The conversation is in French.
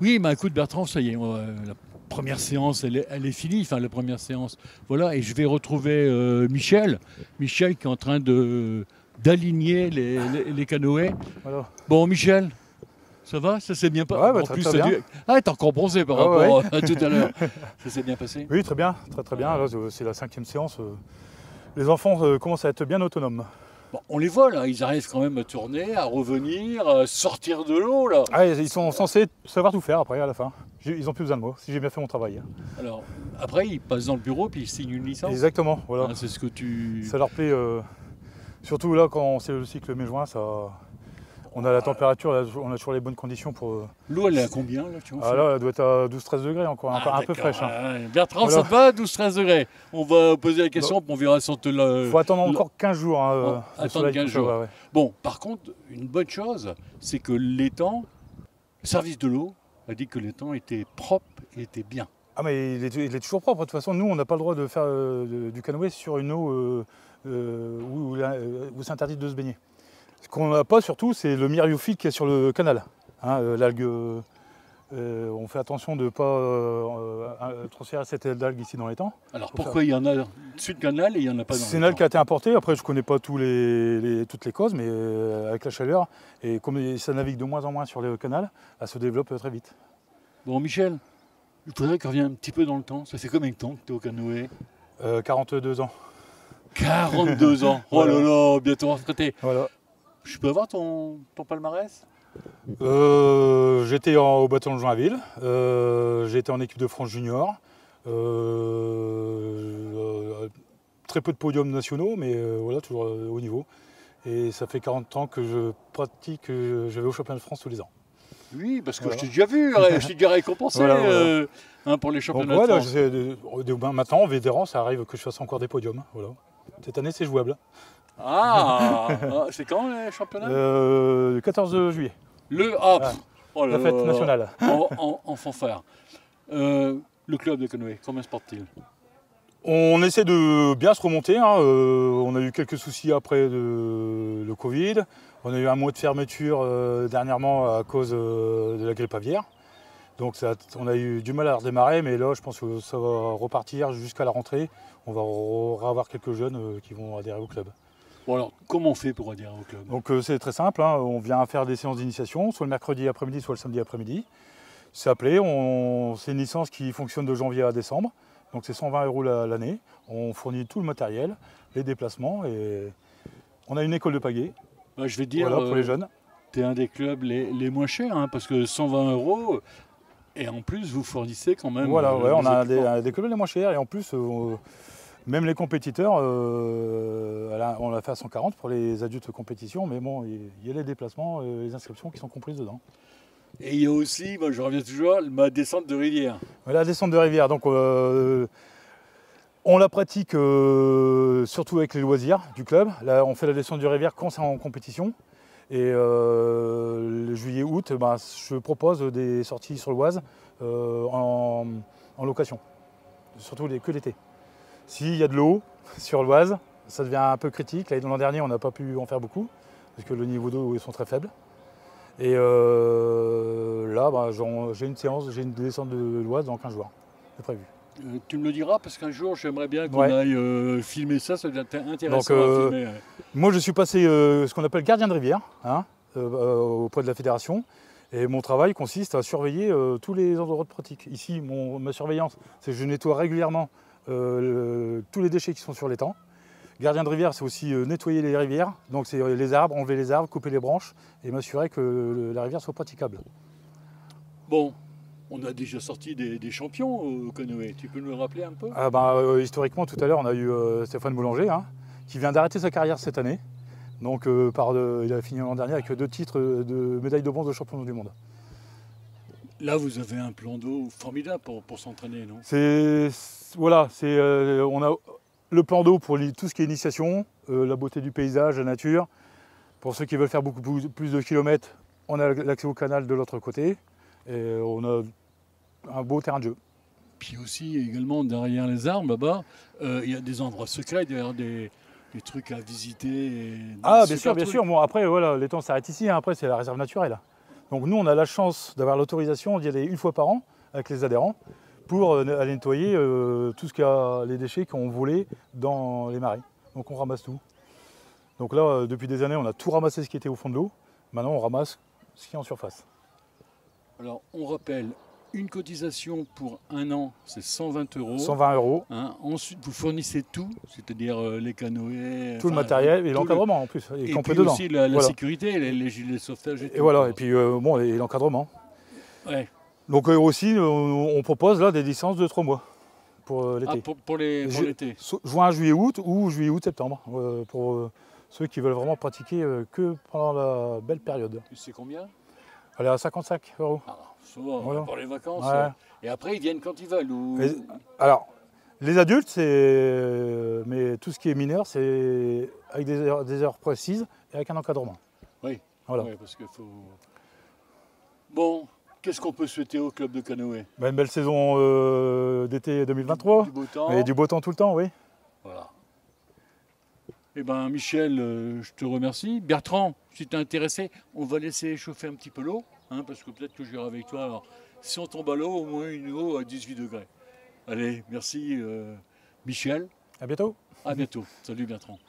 Oui, bah écoute Bertrand, ça y est, la première séance, elle est finie, enfin la première séance. Voilà, et je vais retrouver Michel. Michel qui est en train de d'aligner les canoës. Voilà. Bon, Michel, ça va? Ça s'est bien passé? Ouais, bah, En très plus, très bien. Ah, t'es encore bronzé par Ah ouais. rapport à tout à l'heure. Ça s'est bien passé? Oui, très bien, très très bien. Là, c'est la 5e séance. Les enfants commencent à être bien autonomes. Bon, on les voit là, ils arrivent quand même à tourner, à revenir, à sortir de l'eau là. Ah, ils sont censés savoir tout faire après, à la fin. Ils ont plus besoin de moi, si j'ai bien fait mon travail. Alors, après, ils passent dans le bureau puis ils signent une licence. Exactement, voilà. Ah, c'est ce que tu. Ça leur plaît, surtout là quand c'est le cycle mai-juin, on a la température, on a toujours les bonnes conditions pour. L'eau, elle est à combien là, tu vois? Ah là, elle doit être à 12-13 degrés encore, un peu fraîche. Hein. Bertrand, Voilà. ça te va, 12-13 degrés? On va poser la question, puis on verra si on te Il faut attendre encore 15 jours. Hein, attendre 15 jours. Ouais. Bon, par contre, une bonne chose, c'est que l'étang, le service de l'eau a dit que l'étang était propre et était bien. Ah mais il est toujours propre. De toute façon, nous, on n'a pas le droit de faire du canoë sur une eau où c'est interdit de se baigner. Ce qu'on n'a pas surtout, c'est le myriophyte qui est sur le canal. Hein, l'algue, on fait attention de ne pas transférer cette algue ici dans l'étang. Alors pourquoi il y en a dessus le canal et il n'y en a pas dans C'est une algue qui a été importée. Après, je ne connais pas toutes les causes, mais avec la chaleur, et comme ça navigue de moins en moins sur le canal, elle se développe très vite. Bon, Michel, il faudrait qu'on revienne un petit peu dans le temps. Ça fait combien de temps que tu es au canoë? 42 ans. 42 ans. Oh là là, bientôt retraité. Voilà. Je peux avoir ton palmarès? J'étais au bâton de Joinville, j'étais en équipe de France junior, très peu de podiums nationaux, mais voilà, toujours au niveau. Et ça fait 40 ans que je pratique, je vais au championnat de France tous les ans. Oui, parce que Voilà. je t'ai déjà vu, je t'ai déjà récompensé Voilà. hein, pour les championnats Donc, de voilà, France. maintenant, en vétéran, ça arrive que je fasse encore des podiums. Voilà. Cette année, c'est jouable. Ah, c'est quand les championnats? Le 14 juillet, Oh là la fête là, nationale. en fanfare. Le club de canoë, combien se porte-t-il? On essaie de bien se remonter. Hein. On a eu quelques soucis après le Covid. On a eu un mois de fermeture dernièrement à cause de la grippe aviaire. Donc on a eu du mal à redémarrer, mais là je pense que ça va repartir jusqu'à la rentrée. On va avoir quelques jeunes qui vont adhérer au club. Bon alors, comment on fait pour adhérer au club? Donc c'est très simple, hein. On vient faire des séances d'initiation, soit le mercredi après-midi, soit le samedi après-midi. C'est appelé, c'est une licence qui fonctionne de janvier à décembre. Donc c'est 120 € l'année. On fournit tout le matériel, les déplacements et on a une école de pagaie. Bah, je vais te dire, Voilà, pour les jeunes. tu es un des clubs les moins chers, hein, parce que 120 € et en plus vous fournissez quand même. Voilà, ouais, on a équipements. des clubs les moins chers et en plus, même les compétiteurs, on l'a fait à 140 pour les adultes compétition, mais bon, il y a les déplacements, les inscriptions qui sont comprises dedans. Et il y a aussi, moi je reviens toujours, ma descente de rivière. La descente de rivière, donc on la pratique surtout avec les loisirs du club. Là, on fait la descente de rivière quand c'est en compétition. Et le juillet-août, je propose des sorties sur l'Oise en location, surtout que l'été. S'il y a de l'eau sur l'Oise, ça devient un peu critique. L'an dernier, on n'a pas pu en faire beaucoup, parce que le niveau d'eau sont très faibles. Et là, j'ai une séance, j'ai une descente de l'Oise dans 15 jours, c'est prévu. Tu me le diras parce qu'un jour j'aimerais bien qu'on aille filmer ça devient intéressant Donc, à filmer. Moi je suis passé ce qu'on appelle gardien de rivière hein, auprès de la fédération. Et mon travail consiste à surveiller tous les endroits de pratique. Ici, ma surveillance, c'est que je nettoie régulièrement tous les déchets qui sont sur l'étang. Gardien de rivière, c'est aussi nettoyer les rivières, donc c'est les arbres, enlever les arbres, couper les branches et m'assurer que la rivière soit praticable. Bon, on a déjà sorti des champions au canoë, tu peux nous le rappeler un peu? Historiquement, tout à l'heure, on a eu Stéphane Boulanger, hein, qui vient d'arrêter sa carrière cette année. Donc il a fini l'an dernier avec 2 titres de médaille de bronze de champion du monde. Là, vous avez un plan d'eau formidable pour s'entraîner, non? On a le plan d'eau pour tout ce qui est initiation, la beauté du paysage, la nature. Pour ceux qui veulent faire beaucoup plus de kilomètres, on a l'accès au canal de l'autre côté. Et on a un beau terrain de jeu. Puis aussi, également, derrière les arbres, là-bas, il y a des endroits secrets, derrière des trucs à visiter. Bien sûr. Bon, après, voilà, l'étang s'arrête ici. Hein. Après, c'est la réserve naturelle. Donc nous, on a la chance d'avoir l'autorisation d'y aller une fois par an avec les adhérents pour aller nettoyer tout ce qu'il y a, les déchets qui ont volé dans les marais. Donc on ramasse tout. Donc là, depuis des années, on a tout ramassé ce qui était au fond de l'eau. Maintenant, on ramasse ce qui est en surface. Alors, on rappelle, une cotisation pour un an, c'est 120 €. 120 €. Hein. Ensuite, vous fournissez tout, c'est-à-dire les canoës, Tout le matériel et tout l'encadrement en plus. et campé puis dedans. aussi la Voilà. sécurité, les gilets de sauvetage et tout. Et voilà, quoi. et puis bon, et l'encadrement. Ouais. Donc aussi, on propose là des licences de 3 mois pour l'été. Ah, pour l'été. Juin, juillet, août ou juillet, août, septembre. Pour ceux qui veulent vraiment pratiquer que pendant la belle période. Tu sais combien? Elle est à 55 €. Ah, ça va, Voilà. pour les vacances. Ouais. Et après, ils viennent quand ils veulent. Alors, les adultes, c'est. Mais tout ce qui est mineur, c'est avec des heures précises et avec un encadrement. Oui. Voilà. Ouais, parce qu'il faut. Bon, qu'est-ce qu'on peut souhaiter au club de canoë? Une belle saison d'été 2023. Du beau temps. Et du beau temps tout le temps, oui. Voilà. Eh bien, Michel, je te remercie. Bertrand, si tu es intéressé, on va laisser chauffer un petit peu l'eau, hein, parce que peut-être que je j'irai avec toi. Alors, si on tombe à l'eau, au moins une eau à 18 degrés. Allez, merci Michel. À bientôt. À bientôt. Salut Bertrand.